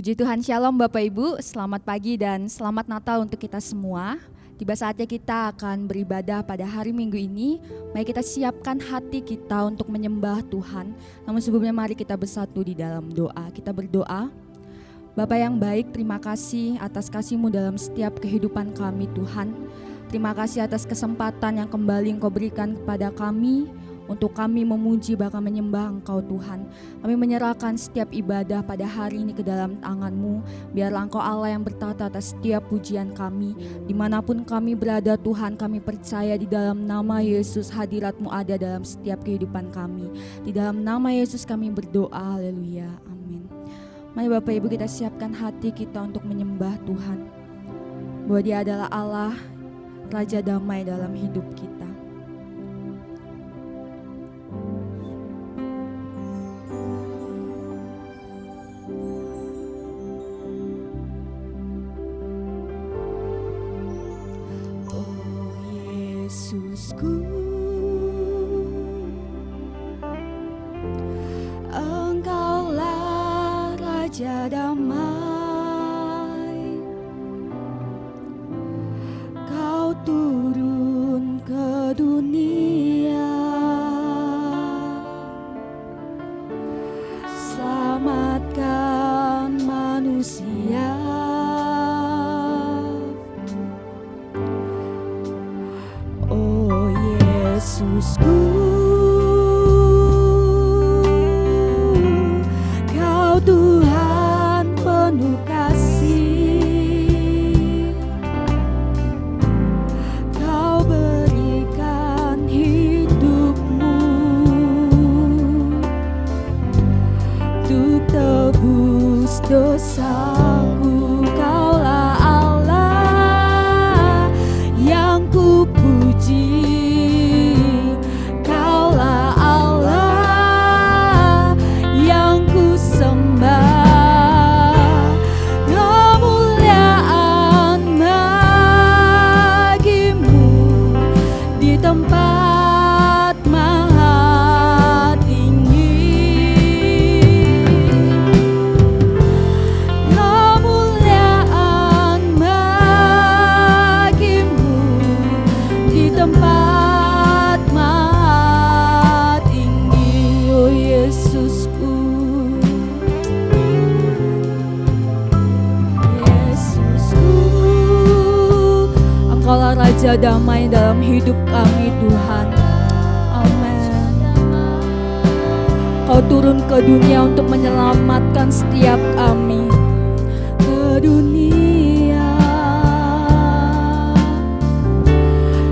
Puji Tuhan, Shalom Bapak Ibu, selamat pagi dan selamat Natal untuk kita semua. Tiba saatnya kita akan beribadah pada hari Minggu ini. Mari kita siapkan hati kita untuk menyembah Tuhan. Namun sebelumnya mari kita bersatu di dalam doa. Kita berdoa. Bapa yang baik, terima kasih atas kasih-Mu dalam setiap kehidupan kami Tuhan. Terima kasih atas kesempatan yang kembali Engkau berikan kepada kami untuk kami memuji bahkan menyembah Engkau Tuhan. Kami menyerahkan setiap ibadah pada hari ini ke dalam tangan-Mu. Biarlah Engkau Allah yang bertata atas setiap pujian kami. Dimanapun kami berada Tuhan, kami percaya di dalam nama Yesus hadirat-Mu ada dalam setiap kehidupan kami. Di dalam nama Yesus kami berdoa, haleluya, amin. Mari Bapak Ibu kita siapkan hati kita untuk menyembah Tuhan. Bahwa Dia adalah Allah, Raja damai dalam hidup kita. Yesusku, Engkaulah Raja damai. Kau turun ke dunia, selamatkan manusia. Yesusku, Kau Tuhan penuh kasih, Kau berikan hidup-Mu untuk tebus dosaku. Kaulah Allah yang kupuji, Raja damai dalam hidup kami Tuhan. Amin. Kau turun ke dunia untuk menyelamatkan setiap kami. Ke dunia,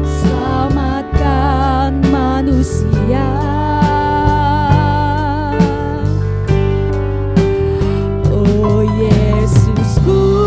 selamatkan manusia. Oh Yesusku,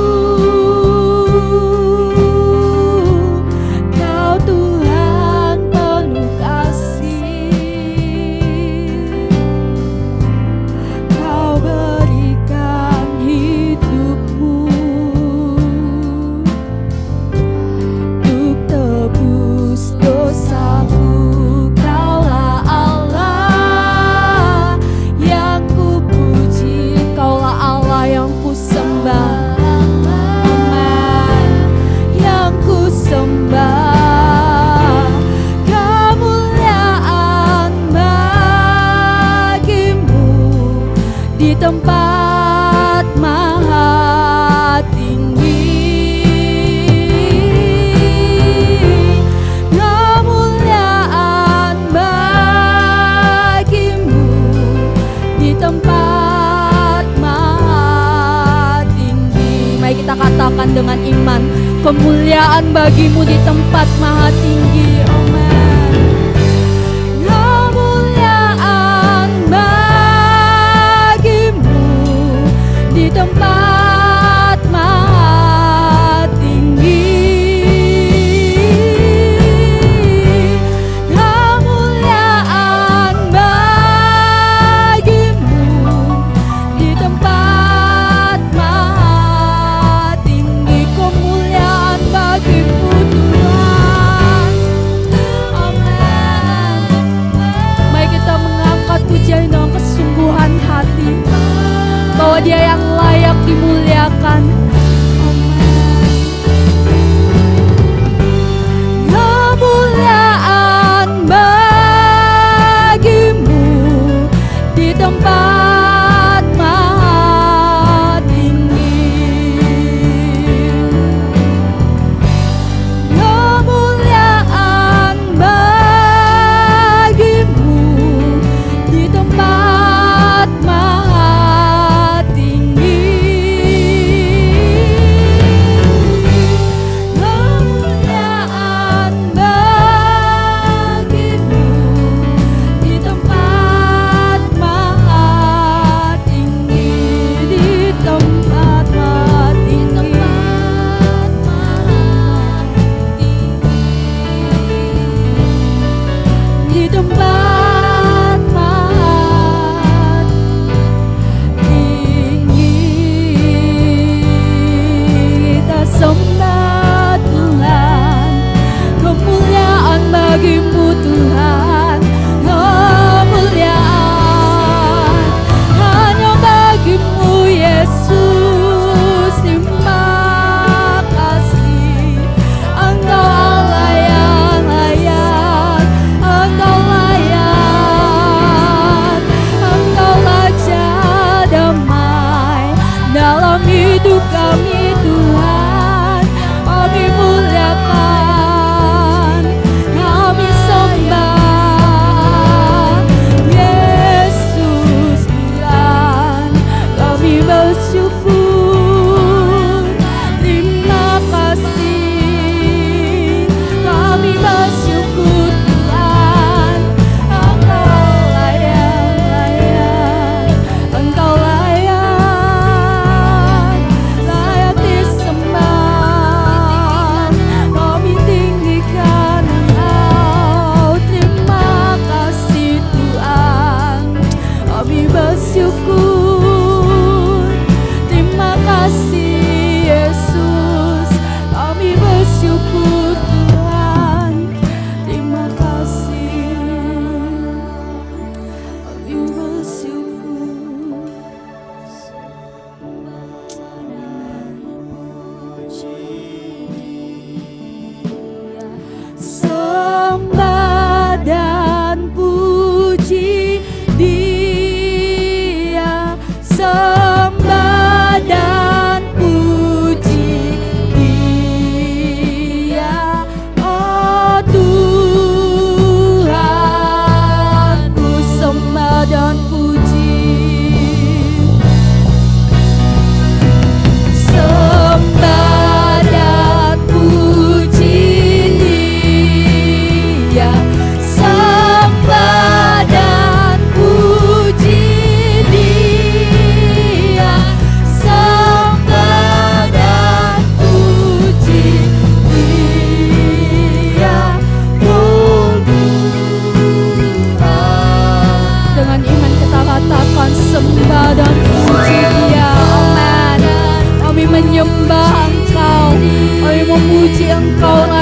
tempat maha tinggi, kemuliaan bagi-Mu di tempat maha tinggi. Mari kita katakan dengan iman, kemuliaan bagi-Mu di tempat maha tinggi. Amen. Di tempat maha tinggi, kemuliaan bagi-Mu di tempat maha tinggi, kemuliaan bagi-Mu Tuhan.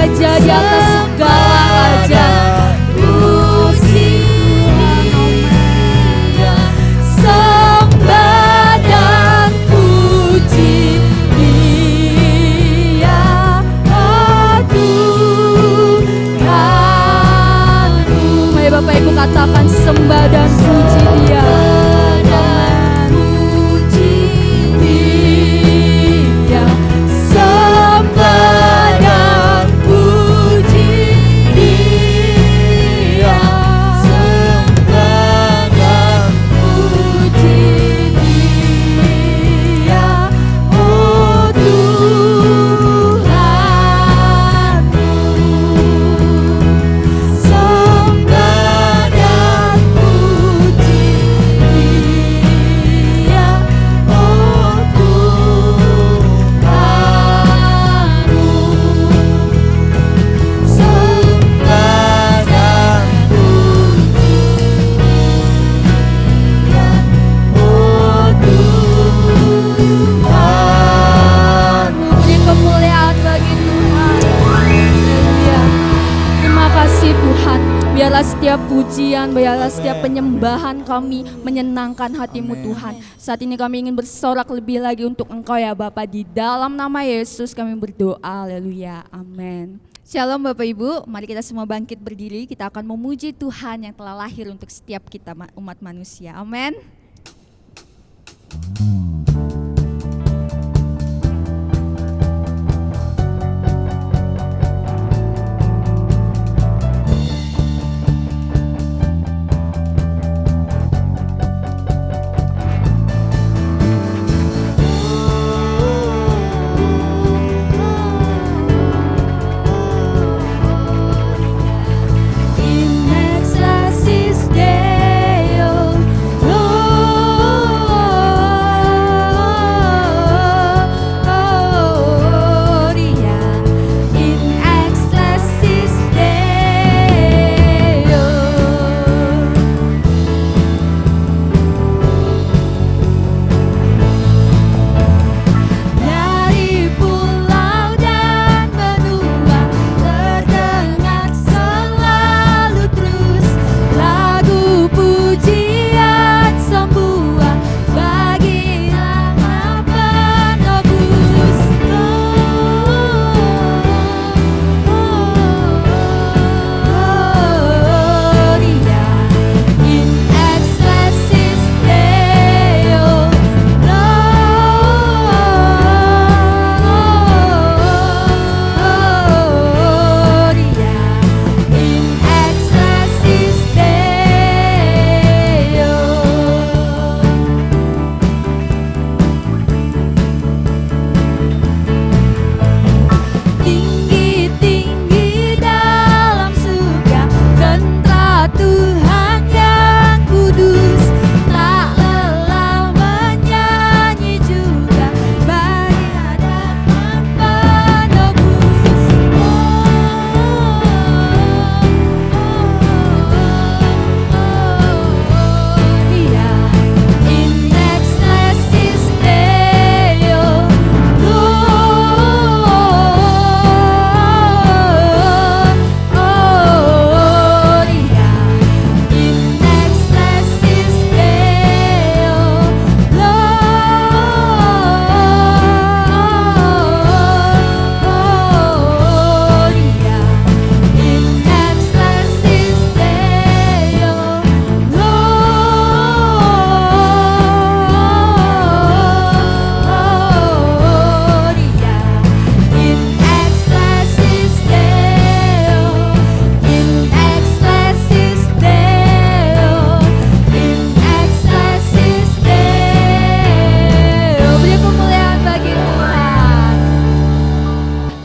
raja di atas segala raja. Puji Dia, sembah dan puji Dia, oh Tuhanku. Mari Bapak Ibu katakan sembah dan puji Dia. Biarlah setiap pujian, biarlah setiap penyembahan kami menyenangkan hati-Mu Tuhan. Saat ini kami ingin bersorak lebih lagi untuk Engkau ya Bapa. Di dalam nama Yesus kami berdoa, haleluya, amin. Shalom Bapak Ibu, mari kita semua bangkit berdiri. Kita akan memuji Tuhan yang telah lahir untuk setiap kita umat manusia, amin.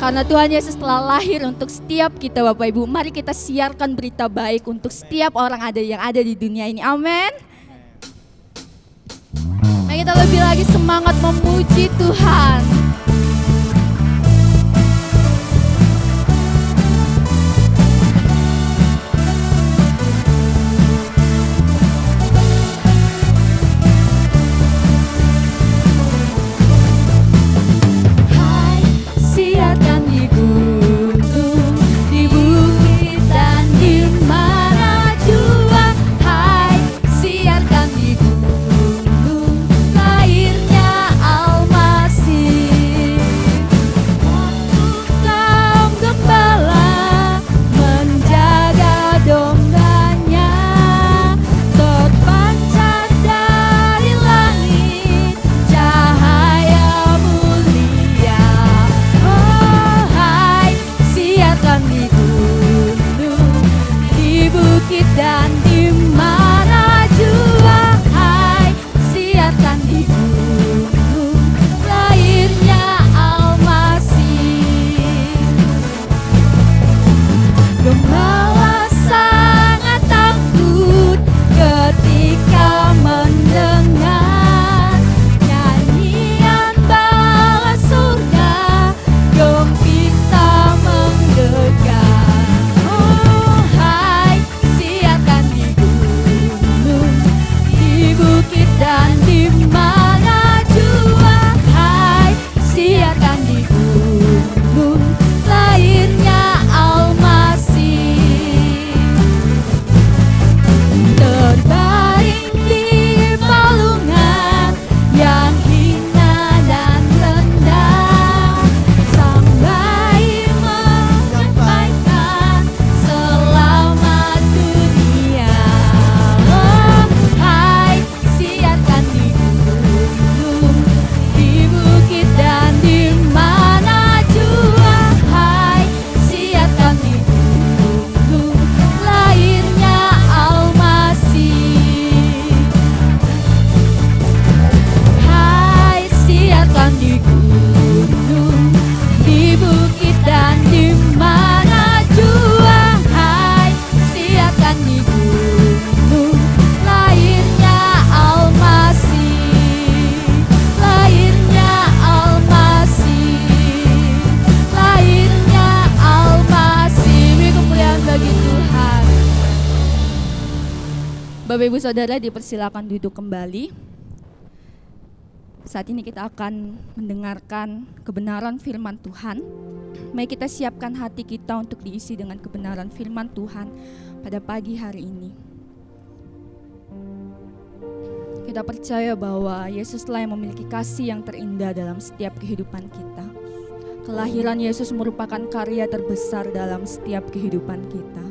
Karena Tuhan Yesus telah lahir untuk setiap kita Bapak Ibu. Mari kita siarkan berita baik untuk setiap orang yang ada di dunia ini. Amin. Mari kita lebih lagi semangat memuji Tuhan. Siarkan di gunung Bapak Ibu Saudara dipersilakan duduk kembali. Saat ini kita akan mendengarkan kebenaran firman Tuhan. Mari kita siapkan hati kita untuk diisi dengan kebenaran firman Tuhan pada pagi hari ini. Kita percaya bahwa Yesuslah yang memiliki kasih yang terindah dalam setiap kehidupan kita. Kelahiran Yesus merupakan karya terbesar dalam setiap kehidupan kita.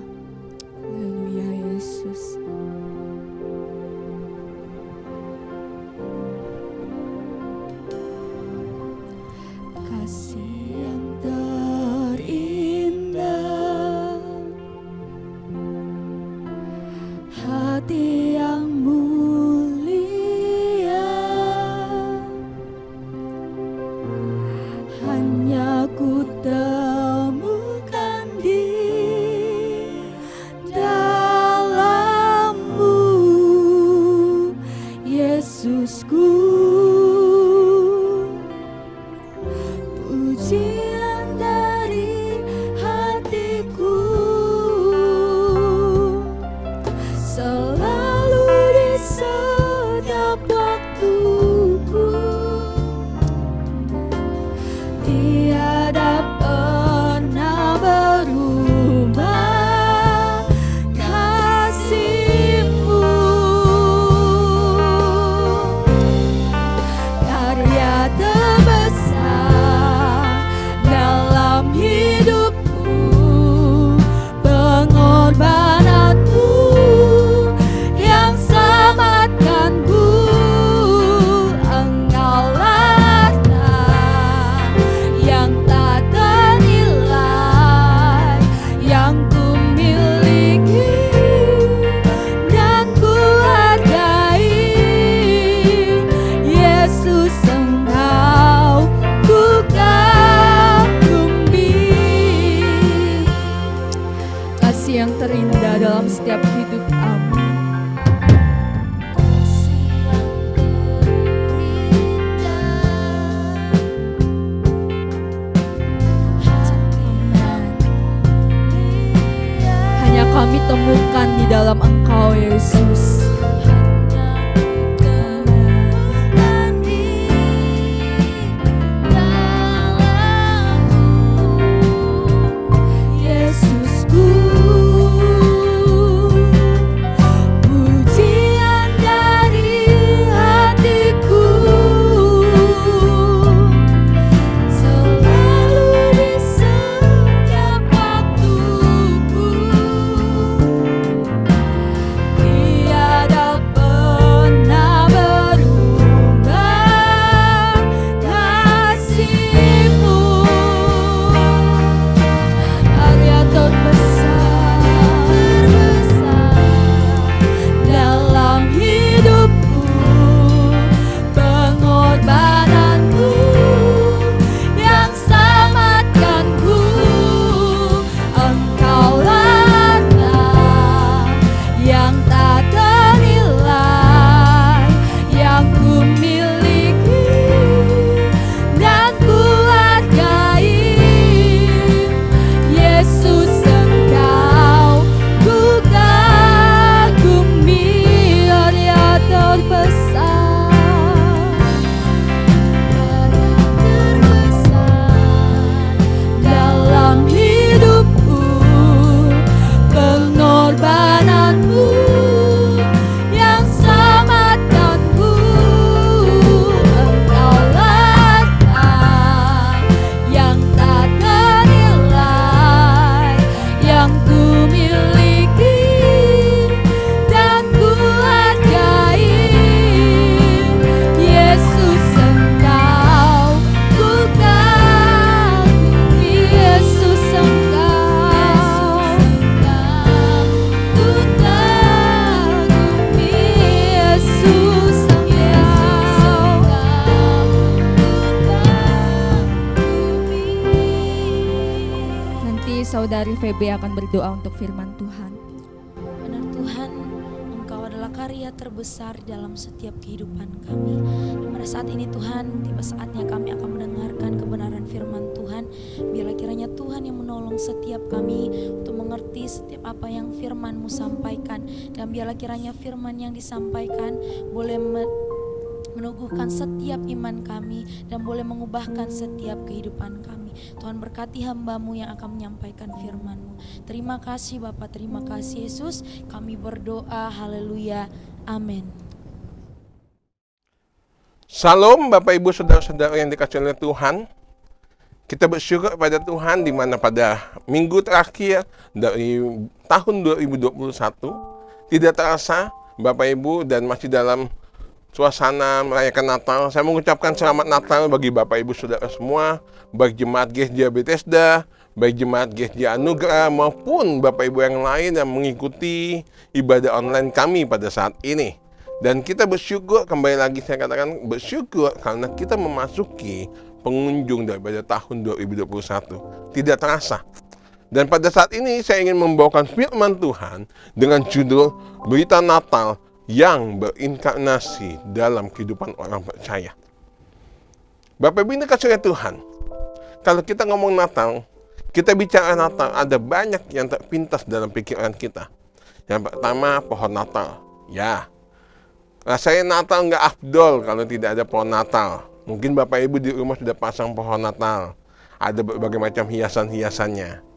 Haleluya Yesus. Kasih yang terindah, hati yang mulia, hanya ku temukan di dalam-Mu, Yesusku. Pujian dari hatiku selalu di setiap waktuku, tiada pernah berubah kasih-Mu. Karya terbesar dalam hidupku, pengorbananmu yang selamatkanku. Engkaulah yang tak ternilai, yang ku miliki dan ku hargai. Yesus, Engkau ku kagumi. Kasih yang terindah dalam setiap hidup kami. Kasih yang terindah, hanya kami temukan di dalam Engkau Yesus. Yesusku, pujian dari hatiku selalu di setiap waktuku, tiada pernah berubah kasih-Mu. Karya terbesar dalam hidupku, pengorbananmu yang selamatkanku. Engkaulah yang tak ternilai, yang ku miliki dan ku hargai. Yesus, Engkau ku kagumi. Karya terbesar dalam hidupku, pengorbananmu yang selamatkanku. Engkaulah yang tak ternilai, yang ku miliki dan ku hargai. Yesus, Engkau ku kagumi. Yesus, Engkau ku kagumi. Yesus, Engkau ku kagumi. Nanti Saudari Febe akan berdoa untuk firman Tuhan. Benar Tuhan, Engkau adalah karya terbesar dalam setiap kehidupan kami. Pada saat ini Tuhan, tiba saatnya kami akan mendengarkan kebenaran firman Tuhan. Biarlah kiranya Tuhan yang menolong setiap kami untuk mengerti setiap apa yang firman-Mu sampaikan. Dan biarlah kiranya firman yang disampaikan boleh meneguhkan setiap iman kami dan boleh mengubahkan setiap kehidupan kami. Tuhan berkati hamba-Mu yang akan menyampaikan firman-Mu. Terima kasih Bapa, terima kasih Yesus. Kami berdoa, haleluya, amin. Salam Bapak Ibu Saudara-saudara yang dikasihi oleh Tuhan. Kita bersyukur pada Tuhan di mana pada minggu terakhir dari tahun 2021 tidak terasa Bapak Ibu dan masih dalam suasana merayakan Natal. Saya mengucapkan selamat Natal bagi Bapak Ibu Saudara semua, baik jemaat Gereja Bethesda, baik jemaat Gereja Anugerah maupun Bapak Ibu yang lain yang mengikuti ibadah online kami pada saat ini. Dan kita bersyukur, kembali lagi saya katakan bersyukur karena kita memasuki pengunjung daripada tahun 2021. Tidak terasa. Dan pada saat ini saya ingin membawakan firman Tuhan dengan judul Berita Natal yang berinkarnasi dalam kehidupan orang percaya. Bapak Ibu dikasihi oleh Tuhan. Kalau kita ngomong Natal, kita bicara Natal, ada banyak yang terpintas dalam pikiran kita. Yang pertama, pohon Natal. Ya, rasanya Natal nggak afdol kalau tidak ada pohon Natal. Mungkin Bapak Ibu di rumah sudah pasang pohon Natal. Ada berbagai macam hiasan-hiasannya.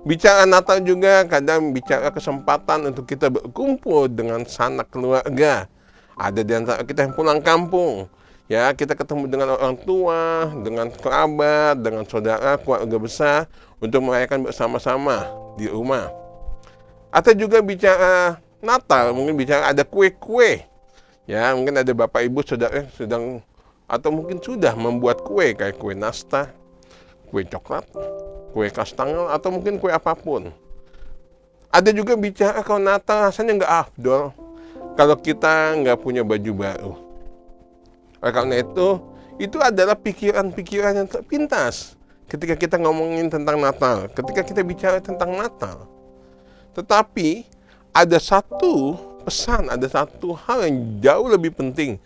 Bicara Natal juga kadang bicara kesempatan untuk kita berkumpul dengan sanak keluarga. Ada di antara kita yang pulang kampung. Ya, kita ketemu dengan orang tua, dengan kerabat, dengan saudara, keluarga besar untuk merayakan bersama-sama di rumah. Atau juga bicara Natal, mungkin bicara ada kue-kue. Ya, mungkin ada Bapak Ibu saudara sedang atau mungkin sudah membuat kue kayak kue nastar, kue coklat, kue kastangel, atau mungkin kue apapun. Ada juga bicara kalau Natal rasanya nggak afdol kalau kita nggak punya baju baru. Oleh karena itu adalah pikiran-pikiran yang terpintas ketika kita ngomongin tentang Natal, ketika kita bicara tentang Natal. Tetapi ada satu pesan, ada satu hal yang jauh lebih penting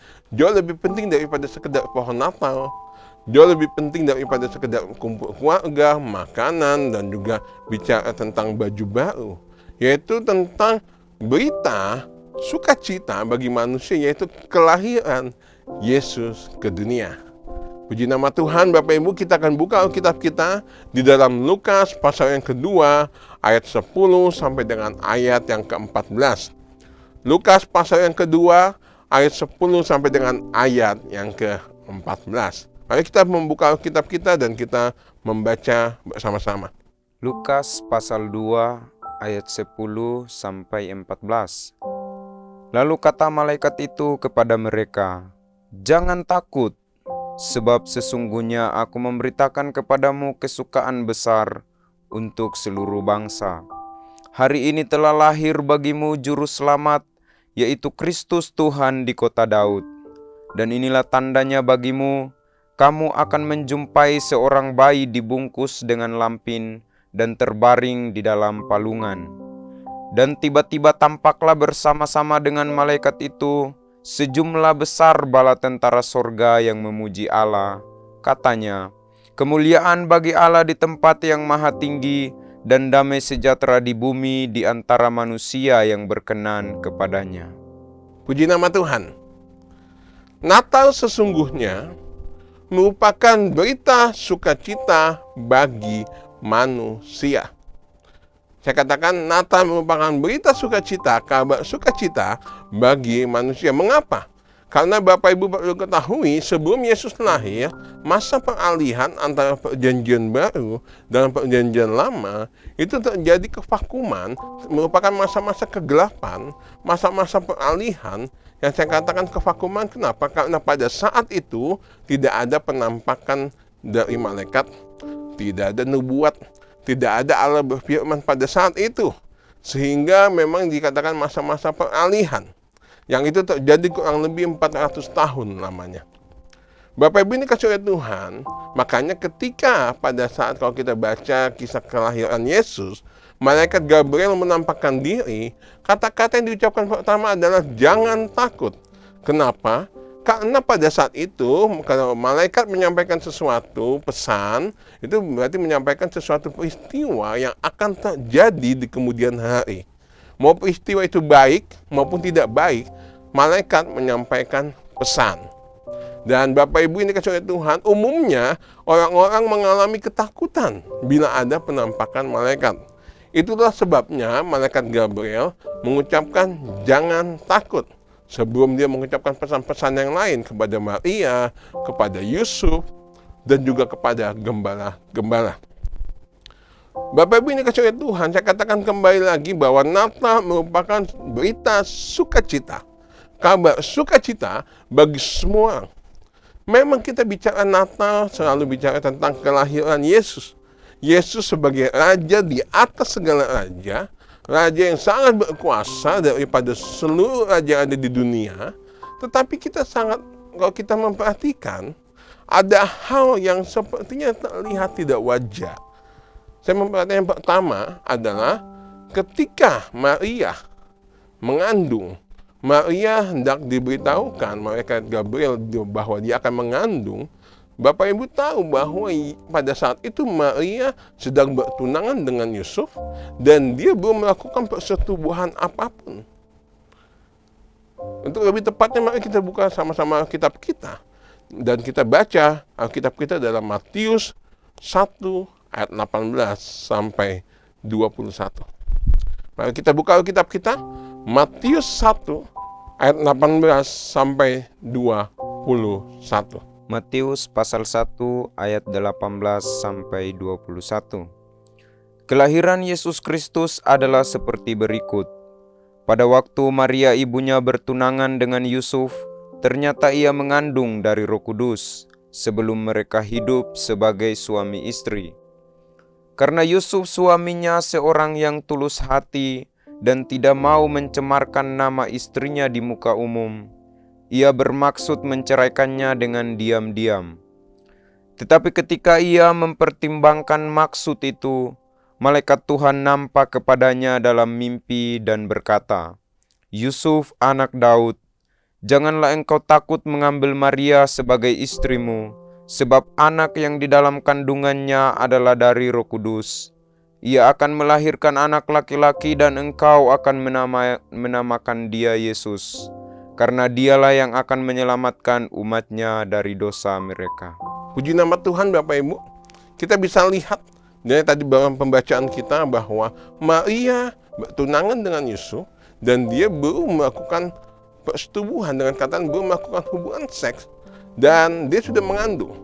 daripada sekedar pohon Natal, jauh lebih penting daripada sekedar kumpul keluarga, makanan, dan juga bicara tentang baju baru, yaitu tentang berita sukacita bagi manusia, yaitu kelahiran Yesus ke dunia. Puji nama Tuhan. Bapak Ibu, kita akan buka Alkitab kita di dalam Lukas pasal yang kedua ayat 10 sampai dengan ayat yang ke-14. Lukas pasal yang kedua ayat 10 sampai dengan ayat yang ke-14. Mari kita membuka Alkitab kita dan kita membaca bersama-sama. Lukas pasal 2 ayat 10 sampai 14. Lalu kata malaikat itu kepada mereka, "Jangan takut, sebab sesungguhnya aku memberitakan kepadamu kesukaan besar untuk seluruh bangsa. Hari ini telah lahir bagimu juru selamat, yaitu Kristus Tuhan di kota Daud. Dan inilah tandanya bagimu, kamu akan menjumpai seorang bayi dibungkus dengan lampin dan terbaring di dalam palungan." Dan tiba-tiba tampaklah bersama-sama dengan malaikat itu sejumlah besar bala tentara sorga yang memuji Allah. Katanya, "Kemuliaan bagi Allah di tempat yang maha tinggi, dan damai sejahtera di bumi di antara manusia yang berkenan kepadanya." Puji nama Tuhan. Natal sesungguhnya merupakan berita sukacita bagi manusia. Saya katakan Natal merupakan berita sukacita, kabar sukacita bagi manusia. Mengapa? Karena Bapak Ibu perlu ketahui, sebelum Yesus lahir, masa peralihan antara perjanjian baru dan perjanjian lama itu terjadi kevakuman, merupakan masa-masa kegelapan, masa-masa peralihan yang saya katakan kevakuman. Kenapa? Karena pada saat itu tidak ada penampakan dari malaikat, tidak ada nubuat, tidak ada Allah berfirman pada saat itu. Sehingga memang dikatakan masa-masa peralihan. Yang itu terjadi kurang lebih 400 tahun lamanya. Bapak Ibu ini kasih oleh Tuhan. Makanya ketika pada saat kalau kita baca kisah kelahiran Yesus, malaikat Gabriel menampakkan diri, kata-kata yang diucapkan pertama adalah jangan takut. Kenapa? Karena pada saat itu, kalau malaikat menyampaikan sesuatu pesan, itu berarti menyampaikan sesuatu peristiwa yang akan terjadi di kemudian hari. Mau peristiwa itu baik maupun tidak baik, malaikat menyampaikan pesan. Dan Bapak Ibu ini kasih oleh Tuhan, umumnya orang-orang mengalami ketakutan bila ada penampakan malaikat. Itulah sebabnya malaikat Gabriel mengucapkan jangan takut sebelum dia mengucapkan pesan-pesan yang lain kepada Maria, kepada Yusuf, dan juga kepada gembala-gembala. Bapak Ibu ini kasih oleh Tuhan, saya katakan kembali lagi bahwa Natal merupakan berita sukacita, kabar sukacita bagi semua orang. Memang kita bicara Natal selalu bicara tentang kelahiran Yesus. Yesus sebagai Raja di atas segala raja, Raja yang sangat berkuasa daripada seluruh raja yang ada di dunia. Tetapi kita sangat, kalau kita memperhatikan, ada hal yang sepertinya terlihat tidak wajar. Saya memperhatikan yang pertama adalah ketika Maria mengandung, Maria hendak diberitahukan malaikat Gabriel bahwa dia akan mengandung. Bapak Ibu tahu bahwa pada saat itu Maria sedang bertunangan dengan Yusuf dan dia belum melakukan persetubuhan apapun. Untuk lebih tepatnya, mari kita buka sama-sama Alkitab kita dan kita baca Alkitab kita dalam Matius 1 ayat 18 sampai 21. Mari kita buka Alkitab kita, Matius 1 ayat 18 sampai 21. Matius pasal 1 ayat 18 sampai 21. Kelahiran Yesus Kristus adalah seperti berikut. Pada waktu Maria ibunya bertunangan dengan Yusuf, ternyata ia mengandung dari Roh Kudus sebelum mereka hidup sebagai suami istri. Karena Yusuf suaminya seorang yang tulus hati dan tidak mau mencemarkan nama istrinya di muka umum, ia bermaksud menceraikannya dengan diam-diam. Tetapi ketika ia mempertimbangkan maksud itu, malaikat Tuhan nampak kepadanya dalam mimpi dan berkata, "Yusuf, anak Daud, janganlah engkau takut mengambil Maria sebagai istrimu, sebab anak yang di dalam kandungannya adalah dari Roh Kudus. Ia akan melahirkan anak laki-laki dan engkau akan menamakan dia Yesus, karena dialah yang akan menyelamatkan umatnya dari dosa mereka." Puji nama Tuhan Bapak Ibu. Kita bisa lihat dari tadi dalam pembacaan kita bahwa Maria bertunangan dengan Yusuf dan dia belum melakukan persetubuhan, dengan kata belum melakukan hubungan seks, dan dia sudah mengandung.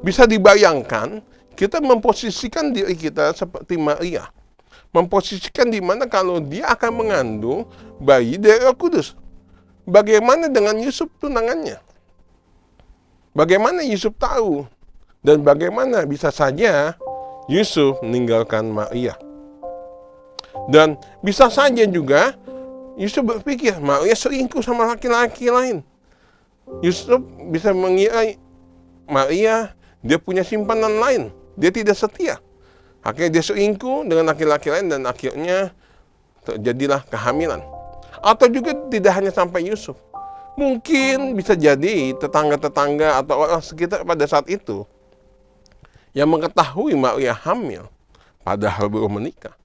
Bisa dibayangkan kita memposisikan diri kita seperti Maria. Memposisikan di mana kalau dia akan mengandung bayi dari Roh Kudus. Bagaimana dengan Yusuf tunangannya? Bagaimana Yusuf tahu? Dan bagaimana bisa saja Yusuf meninggalkan Maria? Dan bisa saja juga Yusuf berpikir Maria selingkuh sama laki-laki lain. Yusuf bisa mengira Maria dia punya simpanan lain. Dia tidak setia. Akhirnya dia selingkuh dengan laki-laki lain dan akhirnya terjadilah kehamilan. Atau juga tidak hanya sampai Yusuf. Mungkin bisa jadi tetangga-tetangga atau orang sekitar pada saat itu yang mengetahui Maria hamil padahal belum menikah.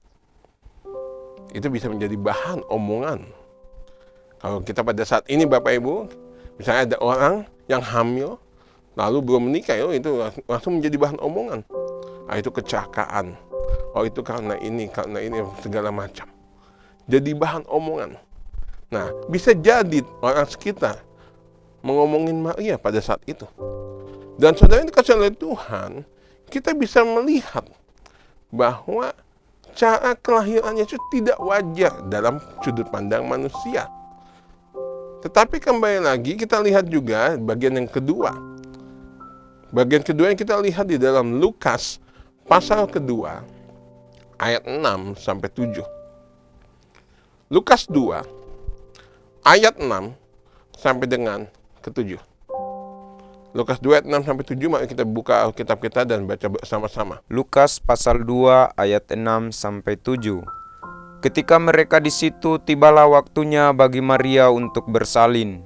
Itu bisa menjadi bahan omongan. Kalau kita pada saat ini Bapak Ibu, misalnya ada orang yang hamil lalu belum menikah, itu langsung menjadi bahan omongan. Itu kecelakaan. Itu karena ini, segala macam. Jadi bahan omongan. Nah, bisa jadi orang sekitar mengomongin Maria pada saat itu. Dan saudara ini dikasih oleh Tuhan, kita bisa melihat bahwa cara kelahiran Yesus tidak wajar dalam sudut pandang manusia. Tetapi kembali lagi kita lihat juga bagian yang kedua. Bagian kedua yang kita lihat di dalam Lukas pasal kedua ayat 6 sampai 7. Lukas 2 ayat 6 sampai dengan ke-7. Lukas 2 ayat 6 sampai 7, mari kita buka Alkitab kita dan baca bersama-sama. Lukas pasal 2 ayat 6 sampai 7. Ketika mereka di situ, tibalah waktunya bagi Maria untuk bersalin.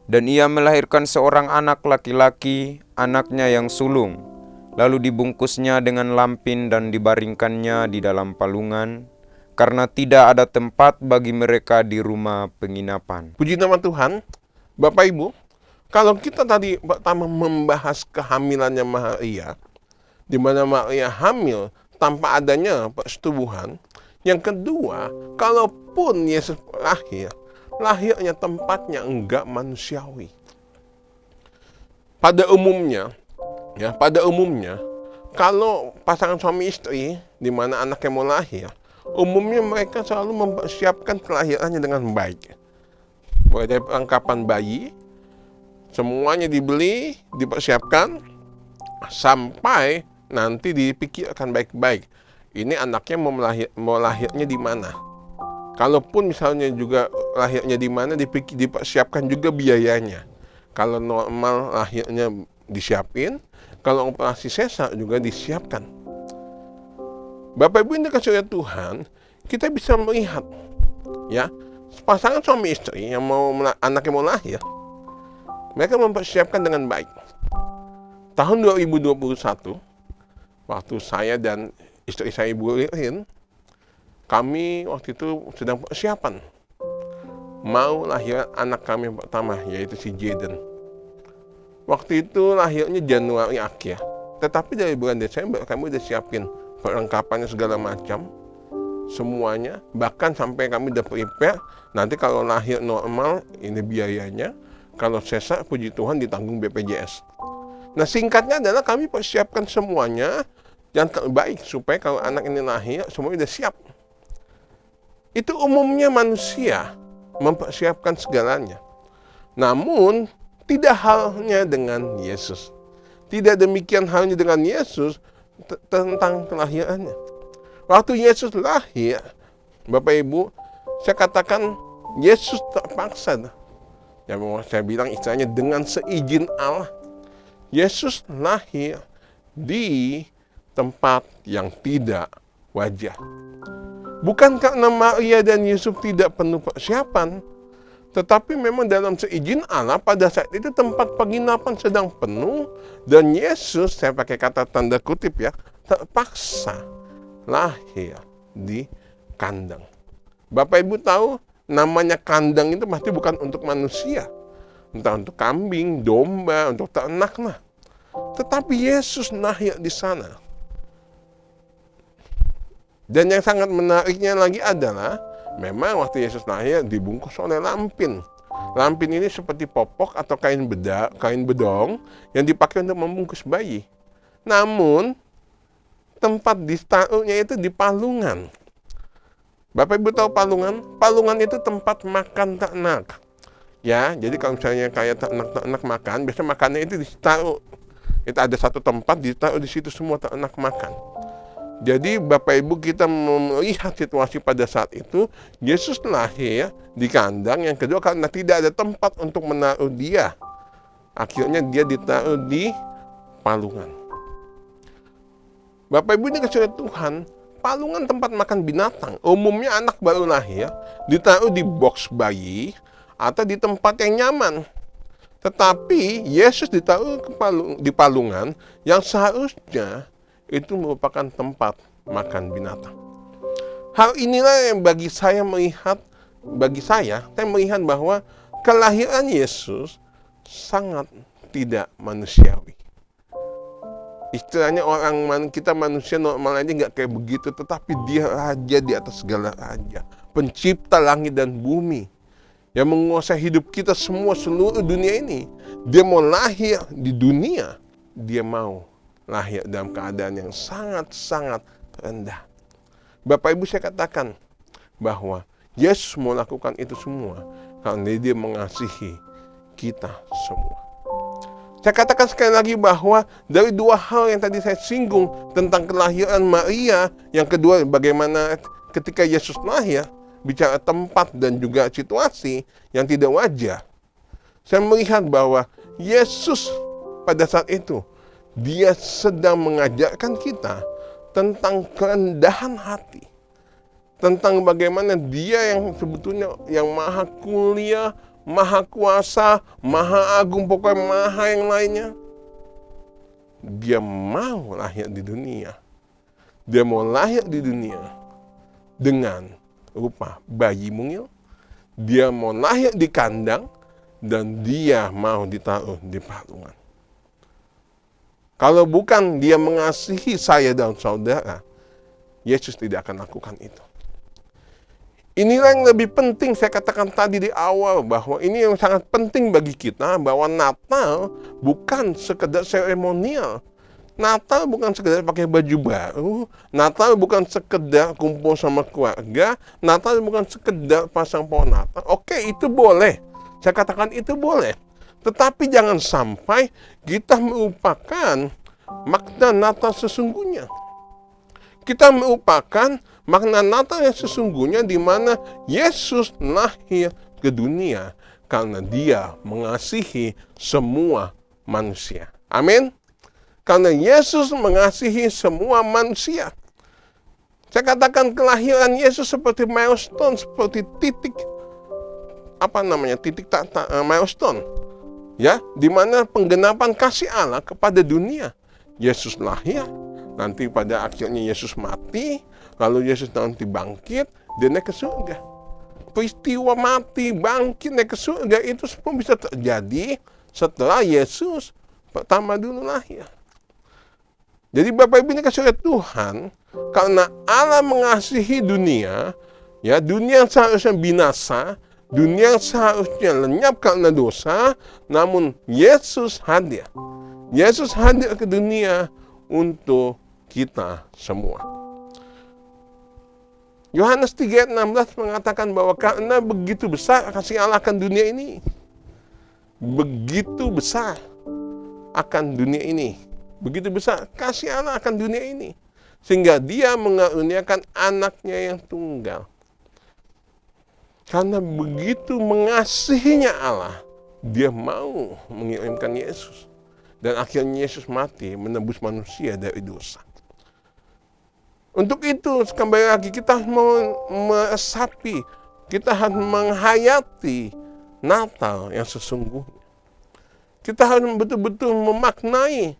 Dan ia melahirkan seorang anak laki-laki, anaknya yang sulung. Lalu dibungkusnya dengan lampin dan dibaringkannya di dalam palungan, karena tidak ada tempat bagi mereka di rumah penginapan. Puji nama Tuhan. Bapak Ibu, kalau kita tadi pertama membahas kehamilannya Maria, di mana Maria hamil tanpa adanya persetubuhan. Yang kedua, kalaupun Yesus lahirnya tempatnya enggak manusiawi. Pada umumnya, kalau pasangan suami istri di mana anaknya mau lahir, umumnya mereka selalu mempersiapkan kelahirannya dengan baik. Mulai dari perlengkapan bayi, semuanya dibeli, dipersiapkan, sampai nanti dipikirkan baik-baik. Ini anaknya mau lahirnya di mana? Kalaupun misalnya juga lahirnya di mana, dipersiapkan juga biayanya. Kalau normal lahirnya disiapin, kalau operasi sesar juga disiapkan. Bapak Ibu yang dikasihi oleh Tuhan, kita bisa melihat ya, pasangan suami istri yang anaknya mau lahir, mereka mempersiapkan dengan baik. Tahun 2021, waktu saya dan istri saya Ibu Lirin, kami waktu itu sedang persiapan mau lahir anak kami yang pertama, yaitu si Jaden. Waktu itu lahirnya Januari akhir, tetapi dari bulan Desember kami udah siapin perlengkapannya segala macam, semuanya, bahkan sampai kami udah prepare, nanti kalau lahir normal ini biayanya, kalau sesar puji Tuhan ditanggung BPJS. Nah, singkatnya adalah kami persiapkan semuanya yang terbaik supaya kalau anak ini lahir semuanya udah siap. Itu umumnya manusia mempersiapkan segalanya. Namun tidak halnya dengan Yesus. Tidak demikian halnya dengan Yesus tentang kelahirannya. Waktu Yesus lahir, Bapak Ibu, saya katakan Yesus terpaksa. Ya, saya bilang istilahnya dengan seizin Allah. Yesus lahir di tempat yang tidak wajar. Bukan karena Maria dan Yusuf tidak penuh persiapan, tetapi memang dalam seizin Allah pada saat itu tempat penginapan sedang penuh dan Yesus, saya pakai kata tanda kutip ya, terpaksa lahir di kandang. Bapak Ibu tahu namanya kandang itu pasti bukan untuk manusia, entah untuk kambing, domba, untuk ternak lah. Tetapi Yesus lahir di sana. Dan yang sangat menariknya lagi adalah memang waktu Yesus lahir dibungkus oleh lampin. Lampin ini seperti popok atau kain bedong yang dipakai untuk membungkus bayi. Namun tempat ditaruhnya itu di palungan. Bapak Ibu tahu palungan? Palungan itu tempat makan ternak. Ya, jadi kalau misalnya kayak ternak makan, biasanya makannya itu ditaruh. Itu ada satu tempat ditaruh di situ semua ternak makan. Jadi Bapak Ibu kita melihat situasi pada saat itu, Yesus lahir di kandang. Yang kedua karena tidak ada tempat untuk menaruh dia, akhirnya dia ditaruh di palungan. Bapak Ibu ini dikasihi Tuhan, palungan tempat makan binatang. Umumnya anak baru lahir ditaruh di box bayi atau di tempat yang nyaman. Tetapi Yesus ditaruh di palungan yang seharusnya itu merupakan tempat makan binatang. Hal inilah yang bagi saya melihat bahwa kelahiran Yesus sangat tidak manusiawi. Istilahnya kita manusia normal aja nggak kayak begitu, tetapi dia raja di atas segala raja, pencipta langit dan bumi, yang menguasai hidup kita semua seluruh dunia ini. Dia mau lahir di dunia, dia mau lahir dalam keadaan yang sangat-sangat rendah. Bapak Ibu saya katakan bahwa Yesus mau lakukan itu semua karena dia mengasihi kita semua. Saya katakan sekali lagi bahwa dari dua hal yang tadi saya singgung tentang kelahiran Maria, yang kedua bagaimana ketika Yesus lahir, bicara tempat dan juga situasi yang tidak wajar. Saya melihat bahwa Yesus pada saat itu dia sedang mengajarkan kita tentang kerendahan hati. Tentang bagaimana dia yang sebetulnya yang maha kulia, maha kuasa, maha agung, pokoknya maha yang lainnya. Dia mau lahir di dunia. Dia mau lahir di dunia dengan rupa bayi mungil. Dia mau lahir di kandang dan dia mau ditaruh di palungan. Kalau bukan dia mengasihi saya dan saudara, Yesus tidak akan lakukan itu. Inilah yang lebih penting, saya katakan tadi di awal, bahwa ini yang sangat penting bagi kita, bahwa Natal bukan sekedar seremonial. Natal bukan sekedar pakai baju baru, Natal bukan sekedar kumpul sama keluarga, Natal bukan sekedar pasang pohon Natal. Oke, itu boleh. Saya katakan itu boleh. Tetapi jangan sampai kita melupakan makna Natal sesungguhnya. Kita melupakan makna Natal yang sesungguhnya, di mana Yesus lahir ke dunia karena Dia mengasihi semua manusia. Amin. Karena Yesus mengasihi semua manusia. Saya katakan kelahiran Yesus seperti milestone, seperti titik milestone, ya, di mana penggenapan kasih Allah kepada dunia. Yesus lahir, nanti pada akhirnya Yesus mati, lalu Yesus nanti bangkit, dia naik ke surga. Peristiwa mati, bangkit, naik ke surga itu semua bisa terjadi setelah Yesus pertama dulu lahir. Jadi Bapak Ibu ini kasih oleh Tuhan, karena Allah mengasihi dunia, ya, dunia yang seharusnya binasa, dunia yang seharusnya lenyap karena dosa, namun Yesus hadir. Yesus hadir ke dunia untuk kita semua. Yohanes 3:16 mengatakan bahwa karena begitu besar kasih Allah akan dunia ini. Begitu besar akan dunia ini. Begitu besar kasih Allah akan dunia ini, sehingga Dia mengaruniakan anaknya yang tunggal. Karena begitu mengasihinya Allah, Dia mau mengirimkan Yesus. Dan akhirnya Yesus mati menebus manusia dari dosa. Untuk itu, kembali lagi kita mau meresapi, kita harus menghayati Natal yang sesungguhnya. Kita harus betul-betul memaknai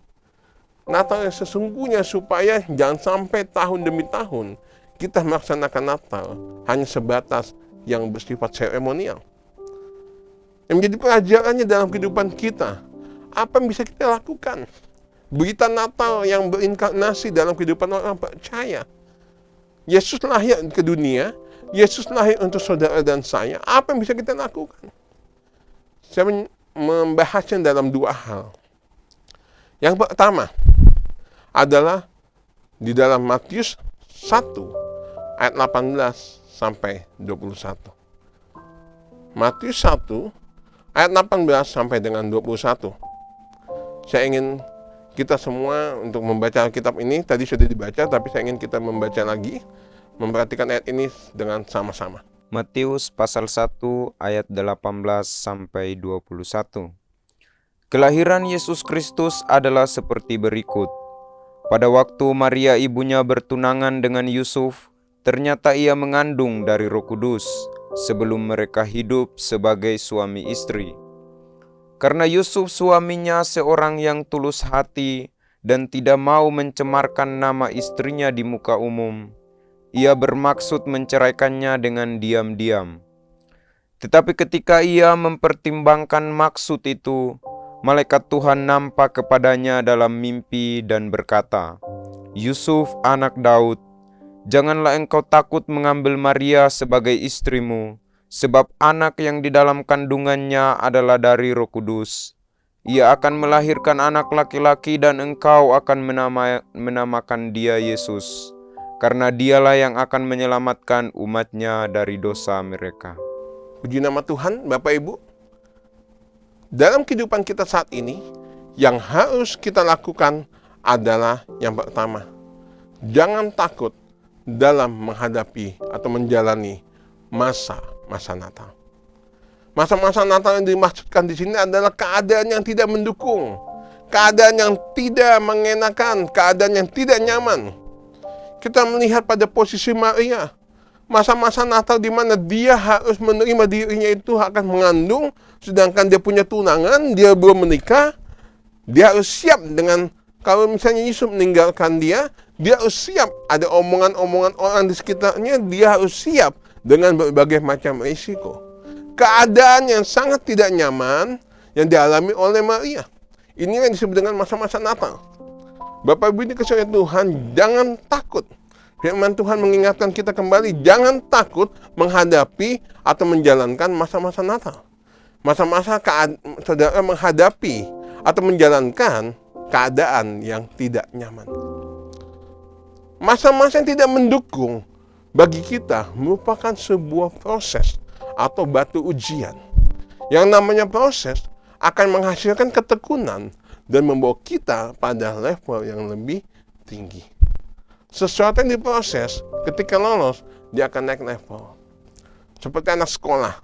Natal yang sesungguhnya, supaya jangan sampai tahun demi tahun kita melaksanakan Natal hanya sebatas yang bersifat seremonial. Yang menjadi pelajarannya dalam kehidupan kita, apa yang bisa kita lakukan? Berita Natal yang berinkarnasi dalam kehidupan orang percaya. Yesus lahir ke dunia, Yesus lahir untuk saudara dan saya. Apa yang bisa kita lakukan? Saya membahasnya dalam dua hal. Yang pertama adalah di dalam Matius 1 ayat 18 sampai 21. Matius 1 ayat 18 sampai dengan 21. Saya ingin kita semua untuk membaca kitab ini, tadi sudah dibaca, tapi saya ingin kita membaca lagi, memperhatikan ayat ini dengan sama-sama. Matius pasal 1 ayat 18 sampai 21. Kelahiran Yesus Kristus adalah seperti berikut. Pada waktu Maria ibunya bertunangan dengan Yusuf, ternyata ia mengandung dari Roh Kudus sebelum mereka hidup sebagai suami istri. Karena Yusuf suaminya seorang yang tulus hati dan tidak mau mencemarkan nama istrinya di muka umum, ia bermaksud menceraikannya dengan diam-diam. Tetapi ketika ia mempertimbangkan maksud itu, malaikat Tuhan nampak kepadanya dalam mimpi dan berkata, "Yusuf, anak Daud, janganlah engkau takut mengambil Maria sebagai istrimu, sebab anak yang di dalam kandungannya adalah dari Roh Kudus. Ia akan melahirkan anak laki-laki dan engkau akan menamakan dia Yesus, karena dialah yang akan menyelamatkan umatnya dari dosa mereka." Puji nama Tuhan, Bapak Ibu. Dalam kehidupan kita saat ini, yang harus kita lakukan adalah yang pertama, jangan takut dalam menghadapi atau menjalani masa-masa Natal. Masa-masa Natal yang dimaksudkan di sini adalah keadaan yang tidak mendukung, keadaan yang tidak mengenakan, keadaan yang tidak nyaman. Kita melihat pada posisi Maria. Masa-masa Natal di mana dia harus menerima dirinya itu akan mengandung, sedangkan dia punya tunangan, dia belum menikah. Dia harus siap dengan, kalau misalnya Yusuf meninggalkan dia harus siap. Ada omongan-omongan orang di sekitarnya, dia harus siap dengan berbagai macam risiko. Keadaan yang sangat tidak nyaman yang dialami oleh Maria. Ini yang disebut dengan masa-masa Natal. Bapak Ibu ini kasih Tuhan, jangan takut. Firman Tuhan mengingatkan kita kembali, jangan takut menghadapi atau menjalankan masa-masa Natal. Masa-masa saudara menghadapi atau menjalankan keadaan yang tidak nyaman. Masa-masa yang tidak mendukung bagi kita merupakan sebuah proses atau batu ujian. Yang namanya proses akan menghasilkan ketekunan dan membawa kita pada level yang lebih tinggi. Sesuatu yang diproses, ketika lolos, dia akan naik level. Seperti anak sekolah.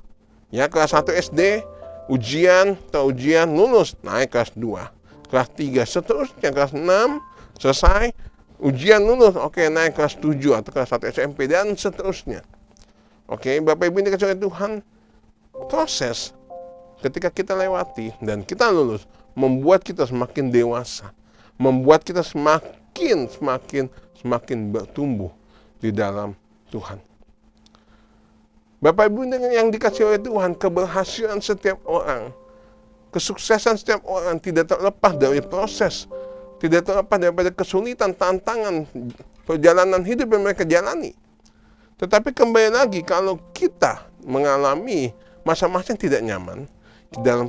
Ya, kelas 1 SD, ujian, lulus, naik kelas 2. Kelas 3, seterusnya, kelas 6, selesai, ujian lulus, oke, naik kelas 7 atau kelas 1 SMP, dan seterusnya. Oke, Bapak Ibu ini dikasih Tuhan, proses ketika kita lewati dan kita lulus, membuat kita semakin dewasa, membuat kita semakin bertumbuh di dalam Tuhan. Bapak Ibu yang dikasih oleh Tuhan, keberhasilan setiap orang, kesuksesan setiap orang tidak terlepas dari proses, tidak terlepas daripada kesulitan, tantangan, perjalanan hidup yang mereka jalani. Tetapi kembali lagi, kalau kita mengalami masa-masa yang tidak nyaman, dalam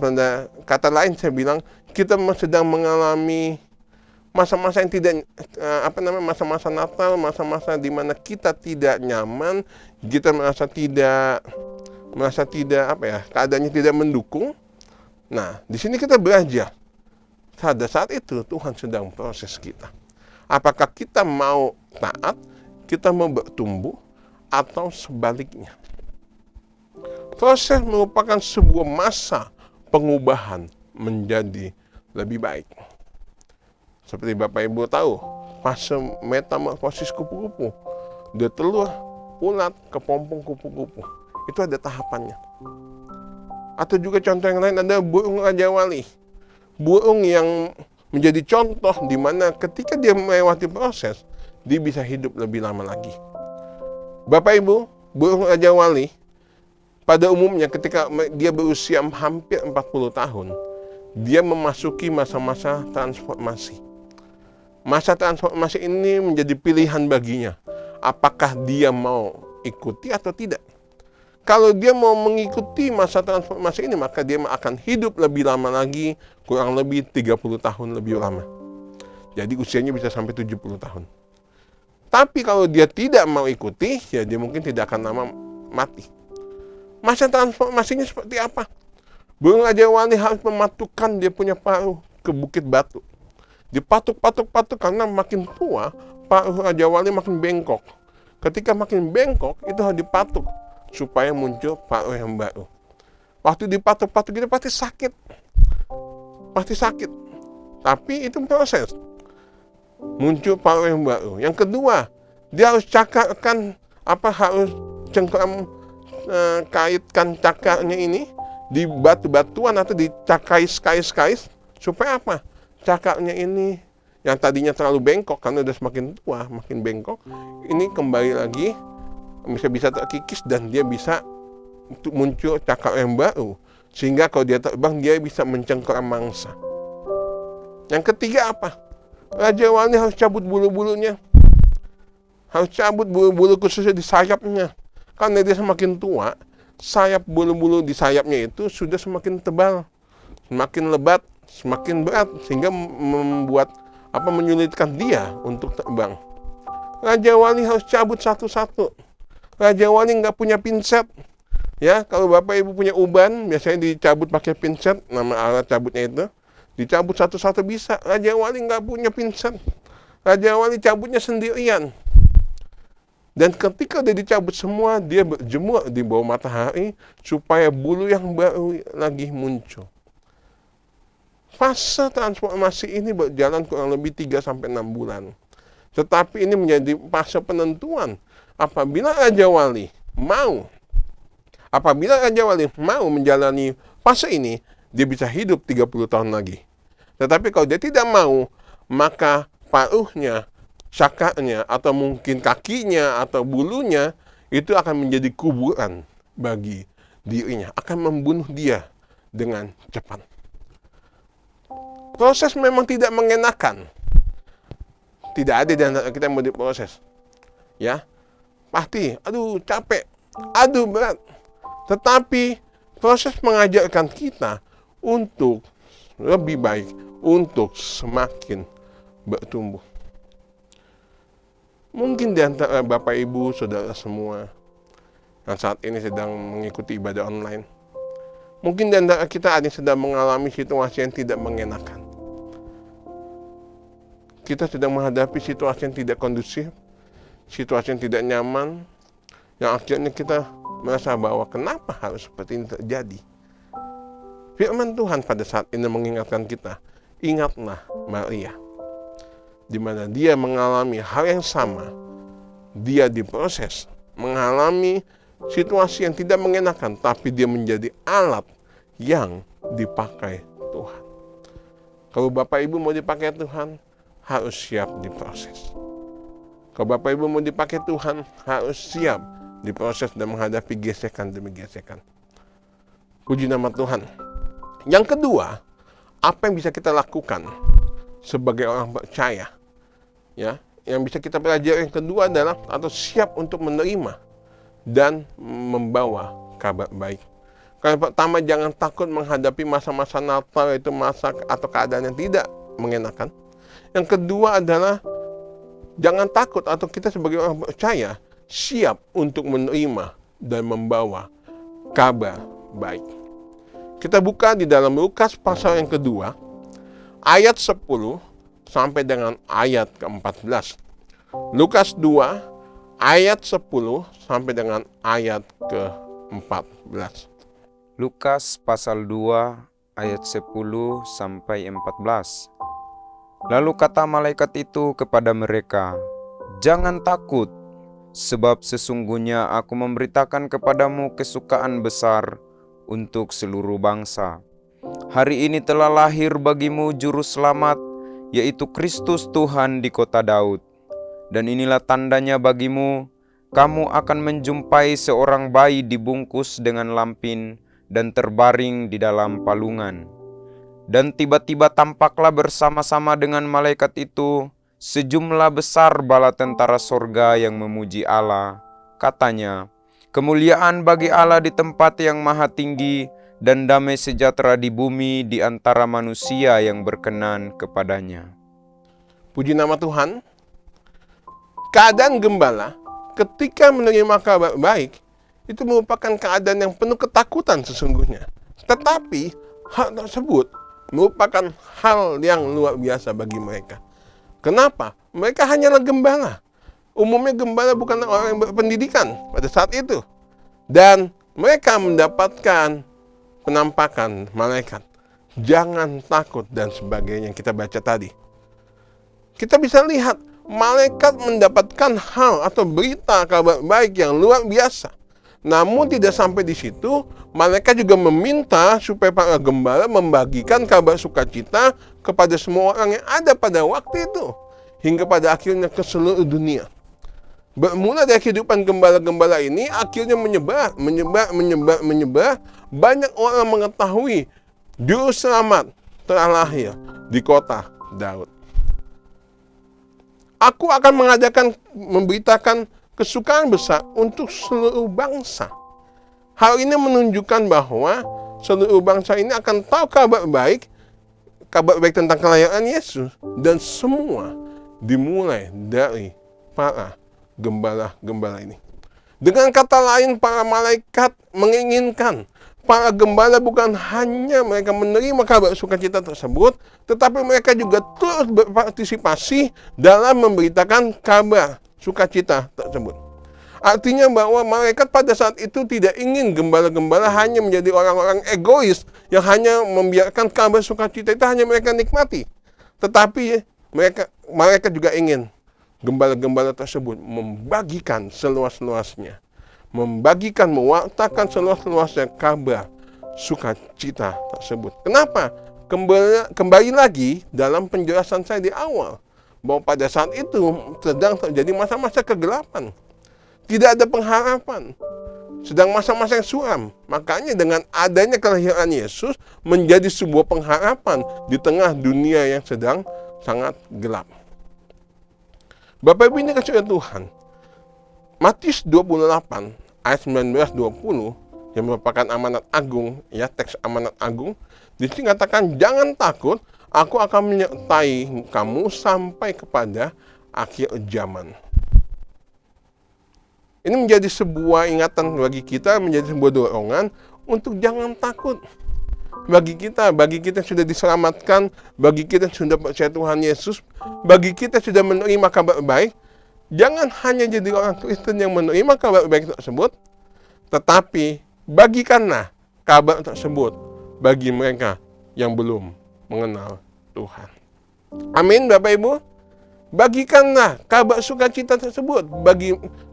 kata lain saya bilang, kita sedang mengalami masa-masa yang tidak masa-masa Natal, masa-masa di mana kita tidak nyaman, kita merasa tidak keadaannya tidak mendukung. Nah, di sini kita belajar. Pada saat itu Tuhan sedang proses kita. Apakah kita mau taat, kita mau bertumbuh, atau sebaliknya. Proses merupakan sebuah masa pengubahan menjadi lebih baik. Seperti Bapak Ibu tahu, fase metamorfosis kupu-kupu, dari telur ulat ke pompong kupu-kupu, itu ada tahapannya. Atau juga contoh yang lain ada burung Raja Wali, burung yang menjadi contoh di mana ketika dia melewati proses, dia bisa hidup lebih lama lagi. Bapak Ibu, burung Raja Wali pada umumnya ketika dia berusia hampir 40 tahun, dia memasuki masa-masa transformasi. Masa transformasi ini menjadi pilihan baginya. Apakah dia mau ikuti atau tidak? Kalau dia mau mengikuti masa transformasi ini, maka dia akan hidup lebih lama lagi, kurang lebih 30 tahun lebih lama. Jadi usianya bisa sampai 70 tahun. Tapi kalau dia tidak mau ikuti, ya dia mungkin tidak akan lama mati. Masa transformasinya seperti apa? Burung Raja Wali harus mematukkan dia punya paruh ke bukit batu. Dipatuk-patuk-patuk karena makin tua, paruh Raja Wali makin bengkok. Ketika makin bengkok, itu harus dipatuk supaya muncul paruh yang baru. Waktu dipatuk-patuk itu pasti sakit. Tapi itu proses. Muncul paruh yang baru. Yang kedua, dia harus cakarkan harus cengkram kaitkan cakarnya ini di batu-batuan atau dicakais-kais supaya apa? Cakarnya ini yang tadinya terlalu bengkok karena udah semakin tua, makin bengkok, ini kembali lagi bisa terkikis dan dia bisa muncul cakar yang baru, sehingga kalau dia terbang dia bisa mencengkeram mangsa. Yang ketiga apa? Raja Wali harus cabut bulu-bulunya, harus cabut bulu-bulu khususnya di sayapnya, karena dia semakin tua, sayap bulu-bulu di sayapnya itu sudah semakin tebal, semakin lebat, semakin berat, sehingga membuat menyulitkan dia untuk terbang. Raja Wali harus cabut satu-satu. Raja Wali nggak punya pinset. Ya, kalau Bapak Ibu punya uban, biasanya dicabut pakai pinset, nama alat cabutnya itu. Dicabut satu-satu bisa. Raja Wali nggak punya pinset. Raja Wali cabutnya sendirian. Dan ketika dia dicabut semua, dia berjemur di bawah matahari supaya bulu yang baru lagi muncul. Fase transformasi ini berjalan kurang lebih 3-6 bulan. Tetapi ini menjadi fase penentuan apabila Raja Wali mau menjalani fase ini, dia bisa hidup 30 tahun lagi. Tetapi kalau dia tidak mau, maka paruhnya, cakarnya, atau mungkin kakinya, atau bulunya, itu akan menjadi kuburan bagi dirinya, akan membunuh dia dengan cepat. Proses memang tidak mengenakan. Tidak ada di antara kita yang mau diproses. Ya, pasti, aduh capek, aduh berat. Tetapi proses mengajarkan kita untuk lebih baik, untuk semakin bertumbuh. Mungkin di antara Bapak Ibu, Saudara semua yang saat ini sedang mengikuti ibadah online, mungkin di antara kita ada yang sedang mengalami situasi yang tidak mengenakan. Kita sedang menghadapi situasi yang tidak kondusif, situasi yang tidak nyaman, yang akhirnya kita merasa bahwa kenapa harus seperti ini terjadi. Firman Tuhan pada saat ini mengingatkan kita, ingatlah Maria, di mana dia mengalami hal yang sama. Dia diproses, mengalami situasi yang tidak mengenakan, tapi dia menjadi alat yang dipakai Tuhan. Kalau Bapak Ibu mau dipakai Tuhan, harus siap diproses. Kalau Bapak Ibu mau dipakai Tuhan, harus siap diproses dan menghadapi gesekan demi gesekan. Puji nama Tuhan. Yang kedua, apa yang bisa kita lakukan sebagai orang percaya? Ya, yang bisa kita pelajari yang kedua adalah atau siap untuk menerima dan membawa kabar baik. Yang pertama, jangan takut menghadapi masa-masa Natal, itu masa atau keadaan yang tidak mengenakan. Yang kedua adalah jangan takut, atau kita sebagai orang percaya siap untuk menerima dan membawa kabar baik. Kita buka di dalam Lukas pasal yang kedua, ayat 10 sampai dengan ayat ke-14. Lukas 2, ayat 10 sampai dengan ayat ke-14. Lukas pasal 2 ayat 10 sampai 14. Lalu kata malaikat itu kepada mereka, "Jangan takut, sebab sesungguhnya aku memberitakan kepadamu kesukaan besar untuk seluruh bangsa. Hari ini telah lahir bagimu juru selamat, yaitu Kristus Tuhan di kota Daud. Dan inilah tandanya bagimu, kamu akan menjumpai seorang bayi dibungkus dengan lampin dan terbaring di dalam palungan." Dan tiba-tiba tampaklah bersama-sama dengan malaikat itu sejumlah besar bala tentara sorga yang memuji Allah. Katanya, "Kemuliaan bagi Allah di tempat yang maha tinggi, dan damai sejahtera di bumi di antara manusia yang berkenan kepadanya." Puji nama Tuhan. Keadaan gembala ketika menerima kabar baik itu merupakan keadaan yang penuh ketakutan sesungguhnya. Tetapi hal tersebut merupakan hal yang luar biasa bagi mereka. Kenapa? Mereka hanyalah gembala. Umumnya gembala bukan orang yang berpendidikan pada saat itu. Dan mereka mendapatkan penampakan malaikat. Jangan takut dan sebagainya yang kita baca tadi. Kita bisa lihat malaikat mendapatkan hal atau berita kabar baik yang luar biasa. Namun tidak sampai di situ, malaikat juga meminta supaya para gembala membagikan kabar sukacita kepada semua orang yang ada pada waktu itu, hingga pada akhirnya ke seluruh dunia. Bermula dari kehidupan gembala-gembala ini, akhirnya menyebar. Banyak orang mengetahui juru selamat telah lahir di kota Daud. Aku akan memberitakan kesukaan besar untuk seluruh bangsa. Hal ini menunjukkan bahwa seluruh bangsa ini akan tahu kabar baik tentang kelahiran Yesus, dan semua dimulai dari para gembala-gembala ini. Dengan kata lain, para malaikat menginginkan para gembala bukan hanya mereka menerima kabar sukacita tersebut, tetapi mereka juga terus berpartisipasi dalam memberitakan kabar sukacita tersebut. Artinya bahwa malaikat pada saat itu tidak ingin gembala-gembala hanya menjadi orang-orang egois yang hanya membiarkan kabar sukacita itu hanya mereka nikmati. Tetapi malaikat juga ingin gembala-gembala tersebut membagikan seluas-luasnya, mewartakan seluas-luasnya kabar sukacita tersebut. Kenapa? Kembali lagi dalam penjelasan saya di awal, bahwa pada saat itu sedang terjadi masa-masa kegelapan, tidak ada pengharapan, sedang masa-masa yang suram. Makanya dengan adanya kelahiran Yesus menjadi sebuah pengharapan di tengah dunia yang sedang sangat gelap. Bapak Ibu ini kasih Tuhan, Matius 28 ayat 19-20 yang merupakan amanat agung, ya, teks amanat agung. Di sini katakan, jangan takut, aku akan menyertai kamu sampai kepada akhir zaman. Ini menjadi sebuah ingatan bagi kita, menjadi sebuah dorongan untuk jangan takut. Bagi kita yang sudah diselamatkan, bagi kita yang sudah percaya Tuhan Yesus, bagi kita yang sudah menerima kabar baik, jangan hanya jadi orang Kristen yang menerima kabar baik tersebut, tetapi bagikanlah kabar tersebut bagi mereka yang belum mengenal Tuhan. Amin, Bapak Ibu. Bagikanlah kabar sukacita tersebut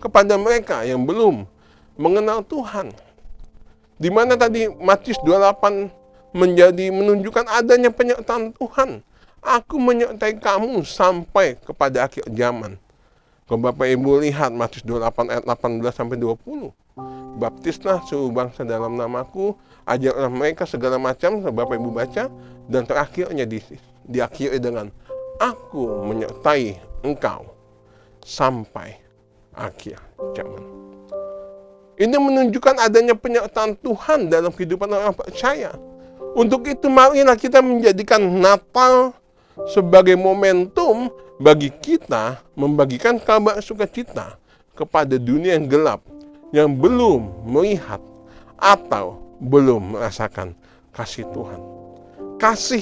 kepada mereka yang belum mengenal Tuhan. Di mana tadi Matius 28 menunjukkan adanya penyertaan Tuhan. Aku menyertai kamu sampai kepada akhir zaman. Kalau Bapak Ibu lihat Matius 28 ayat 18-20. Baptislah seluruh bangsa dalam namaku, ajarlah mereka segala macam, Bapak Ibu baca, dan terakhirnya diakhiri dengan aku menyertai engkau sampai akhir zaman. Ini menunjukkan adanya penyertaan Tuhan dalam kehidupan orang percaya. Untuk itu marilah kita menjadikan Natal sebagai momentum bagi kita membagikan kabar sukacita kepada dunia yang gelap, yang belum melihat atau belum merasakan kasih Tuhan. Kasih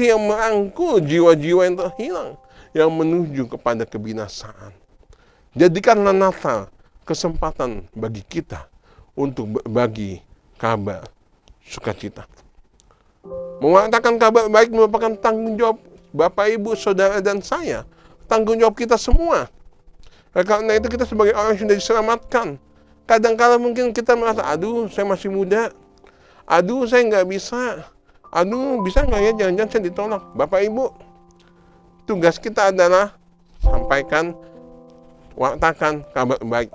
yang merangkul jiwa-jiwa yang terhilang, yang menuju kepada kebinasaan. Jadikanlah Natal kesempatan bagi kita untuk berbagi kabar sukacita. Mewartakan kabar baik merupakan tanggung jawab Bapak, Ibu, Saudara, dan saya. Tanggung jawab kita semua. Karena itu kita sebagai orang yang sudah diselamatkan, kadang-kala mungkin kita merasa, aduh saya masih muda, aduh saya nggak bisa, aduh bisa nggak ya, jangan-jangan saya ditolak. Bapak Ibu, tugas kita adalah sampaikan, wartakan kabar baik.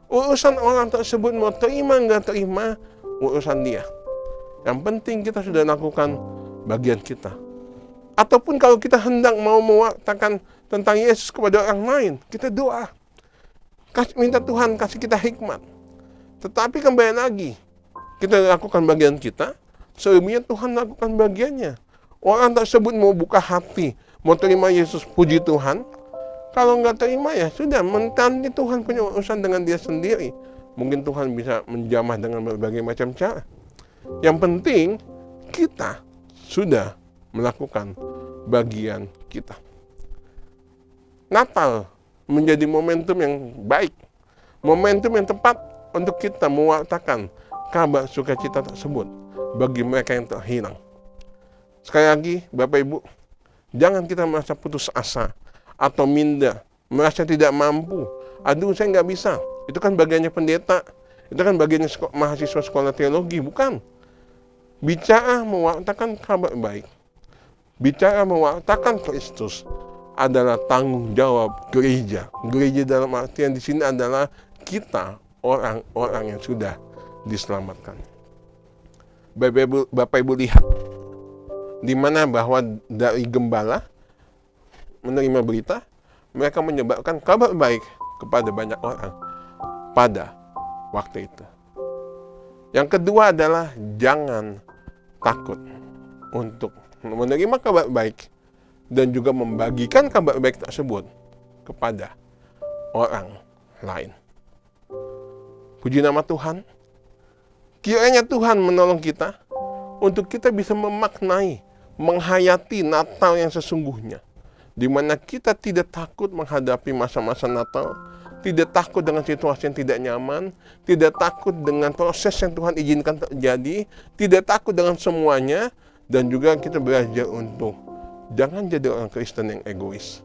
Urusan orang tersebut mau terima nggak terima, urusan dia. Yang penting kita sudah lakukan bagian kita. Ataupun kalau kita hendak mau mewartakan tentang Yesus kepada orang lain, kita doa. Minta Tuhan kasih kita hikmat. Tetapi kembali lagi, kita lakukan bagian kita, selebihnya Tuhan lakukan bagiannya. Orang tersebut mau buka hati, mau terima Yesus, puji Tuhan. Kalau nggak terima ya sudah, nanti Tuhan punya urusan dengan dia sendiri. Mungkin Tuhan bisa menjamah dengan berbagai macam cara. Yang penting kita sudah melakukan bagian kita. Natal menjadi momentum yang baik, momentum yang tepat untuk kita mewartakan kabar sukacita tersebut bagi mereka yang terhilang. Sekali lagi, Bapak Ibu, jangan kita merasa putus asa atau minder, merasa tidak mampu. Aduh, saya nggak bisa. Itu kan bagiannya pendeta, itu kan bagiannya mahasiswa sekolah teologi, bukan. Bicara mewartakan kabar baik, bicara mewartakan Kristus adalah tanggung jawab gereja. Gereja dalam artian di sini adalah kita, orang-orang yang sudah diselamatkan. Bapak Ibu lihat, di mana bahwa dari gembala menerima berita, mereka menyebarkan kabar baik kepada banyak orang pada waktu itu. Yang kedua adalah jangan takut untuk menerima kabar baik dan juga membagikan kabar baik tersebut kepada orang lain. Puji nama Tuhan. Kiranya Tuhan menolong kita untuk kita bisa memaknai, menghayati Natal yang sesungguhnya, di mana kita tidak takut menghadapi masa-masa Natal, tidak takut dengan situasi yang tidak nyaman, tidak takut dengan proses yang Tuhan izinkan terjadi, tidak takut dengan semuanya, dan juga kita belajar untuk jangan jadi orang Kristen yang egois.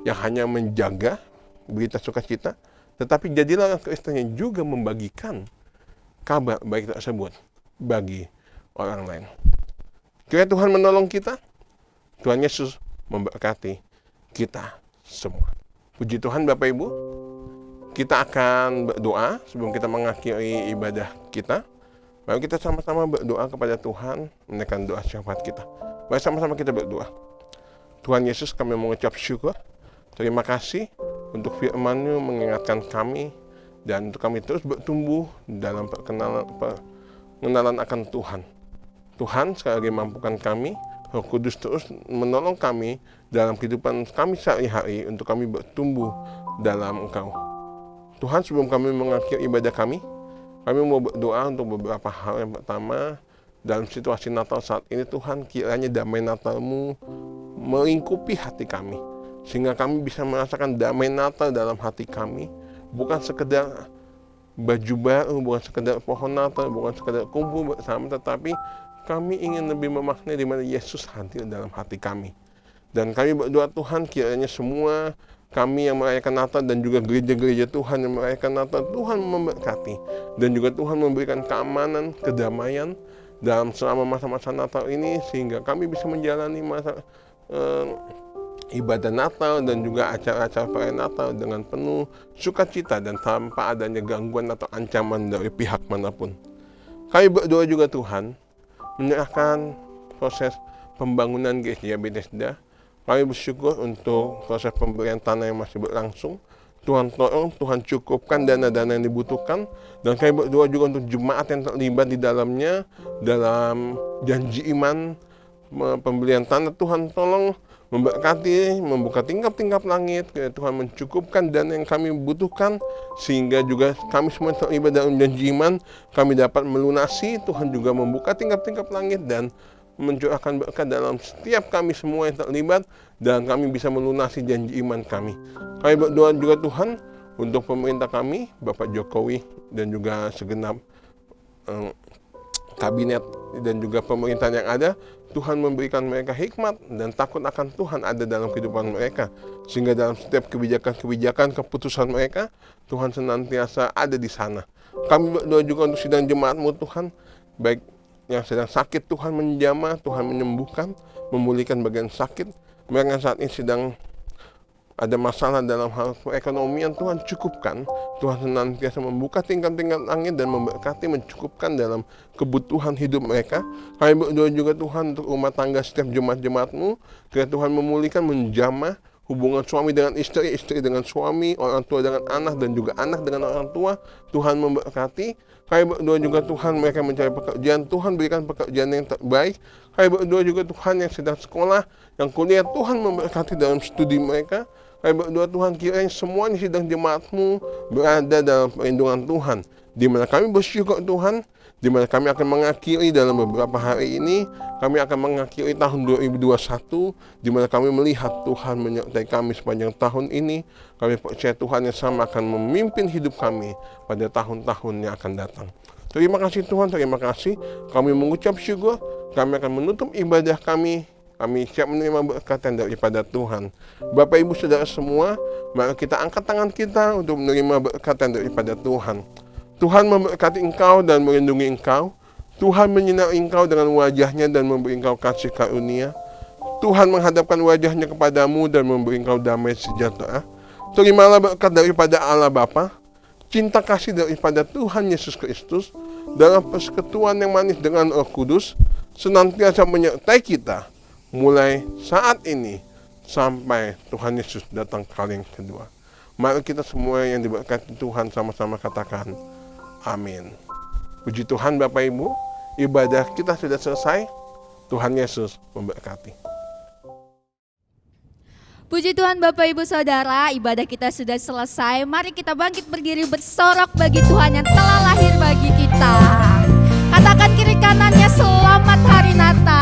yang hanya menjaga berita sukacita, tetapi jadilah orang Kristen yang juga membagikan kabar baik tersebut bagi orang lain. Kiranya Tuhan menolong kita, Tuhan Yesus memberkati kita semua. Puji Tuhan Bapak Ibu, kita akan berdoa sebelum kita mengakhiri ibadah kita. Mari kita sama-sama berdoa kepada Tuhan, menaikkan doa syafaat kita. Mari sama-sama kita berdoa. Tuhan Yesus, kami mengucap syukur. Terima kasih untuk firman-Mu mengingatkan kami dan untuk kami terus bertumbuh dalam pengenalan akan Tuhan. Tuhan sekali lagi mampukan kami, Roh Kudus terus menolong kami dalam kehidupan kami sehari-hari untuk kami bertumbuh dalam Engkau. Tuhan, sebelum kami mengakhiri ibadah kami mau berdoa untuk beberapa hal. Yang pertama, dalam situasi Natal saat ini Tuhan, kiranya damai Natal-Mu melingkupi hati kami, sehingga kami bisa merasakan damai Natal dalam hati kami. Bukan sekedar baju baru, bukan sekedar pohon Natal, bukan sekedar kumpul bersama, tetapi kami ingin lebih memaknai di mana Yesus hadir dalam hati kami. Dan kami berdoa Tuhan, kiranya semua kami yang merayakan Natal dan juga gereja-gereja Tuhan yang merayakan Natal, Tuhan memberkati. Dan juga Tuhan memberikan keamanan, kedamaian dalam selama masa-masa Natal ini, sehingga kami bisa menjalani masa ibadah Natal dan juga acara-acara perayaan Natal dengan penuh sukacita dan tanpa adanya gangguan atau ancaman dari pihak manapun. Kami berdoa juga Tuhan, menyerahkan proses pembangunan gereja Bethesda. Kami bersyukur untuk proses pemberian tanah yang masih berlangsung. Tuhan tolong, Tuhan cukupkan dana-dana yang dibutuhkan. Dan kami berdoa juga untuk jemaat yang terlibat di dalamnya, dalam janji iman pembelian tanah. Tuhan tolong memberkati, membuka tingkap-tingkap langit. Tuhan mencukupkan dana yang kami butuhkan, sehingga juga kami semua terlibat dalam janji iman. Kami dapat melunasi. Tuhan juga membuka tingkap-tingkap langit dan mencurahkan berkat dalam setiap kami semua yang terlibat, dan kami bisa melunasi janji iman kami. Kami berdoa juga Tuhan untuk pemerintah kami, Bapak Jokowi dan juga segenap kabinet dan juga pemerintahan yang ada. Tuhan memberikan mereka hikmat dan takut akan Tuhan ada dalam kehidupan mereka, sehingga dalam setiap kebijakan-kebijakan, keputusan mereka, Tuhan senantiasa ada di sana. Kami berdoa juga untuk sidang jemaat-Mu Tuhan, baik yang sedang sakit Tuhan menjamah, Tuhan menyembuhkan, memulihkan bagian sakit. Mereka yang saat ini sedang ada masalah dalam hal perekonomian, Tuhan cukupkan. Tuhan senantiasa membuka tingkap-tingkap langit dan memberkati, mencukupkan dalam kebutuhan hidup mereka. Kami berdoa juga Tuhan untuk rumah tangga setiap jemaat-Jemaat-Mu, kiranya Tuhan memulihkan, menjamah hubungan suami dengan istri, istri dengan suami, orang tua dengan anak, dan juga anak dengan orang tua. Tuhan memberkati. Kami berdoa juga Tuhan mereka mencari pekerjaan, Tuhan berikan pekerjaan yang terbaik. Kami berdoa juga Tuhan yang sedang sekolah, yang kuliah, Tuhan memberkati dalam studi mereka. Kami berdoa Tuhan, kiranya semuanya sidang jemaat-Mu berada dalam perlindungan Tuhan. Di mana kami bersyukur Tuhan, di mana kami akan mengakhiri dalam beberapa hari ini, kami akan mengakhiri tahun 2021, di mana kami melihat Tuhan menyertai kami sepanjang tahun ini. Kami percaya Tuhan yang sama akan memimpin hidup kami pada tahun-tahun yang akan datang. Terima kasih Tuhan, terima kasih. Kami mengucap syukur, kami akan menutup ibadah kami. Kami siap menerima berkatan daripada Tuhan. Bapak Ibu Saudara semua, mari kita angkat tangan kita untuk menerima berkatan daripada Tuhan. Tuhan memberkati engkau dan melindungi engkau. Tuhan menyinari engkau dengan wajahnya dan memberi engkau kasih karunia. Tuhan menghadapkan wajahnya kepadamu dan memberi engkau damai sejahtera. Terimalah berkat daripada Allah Bapa, cinta kasih daripada Tuhan Yesus Kristus, dalam persekutuan yang manis dengan Roh Kudus, senantiasa menyertai kita, mulai saat ini sampai Tuhan Yesus datang kali yang kedua. Mari kita semua yang diberkati Tuhan sama-sama katakan amin. Puji Tuhan Bapak Ibu, ibadah kita sudah selesai. Tuhan Yesus memberkati. Puji Tuhan Bapak Ibu Saudara, ibadah kita sudah selesai. Mari kita bangkit berdiri bersorak bagi Tuhan yang telah lahir bagi kita. Katakan kiri kanannya, selamat hari Natal.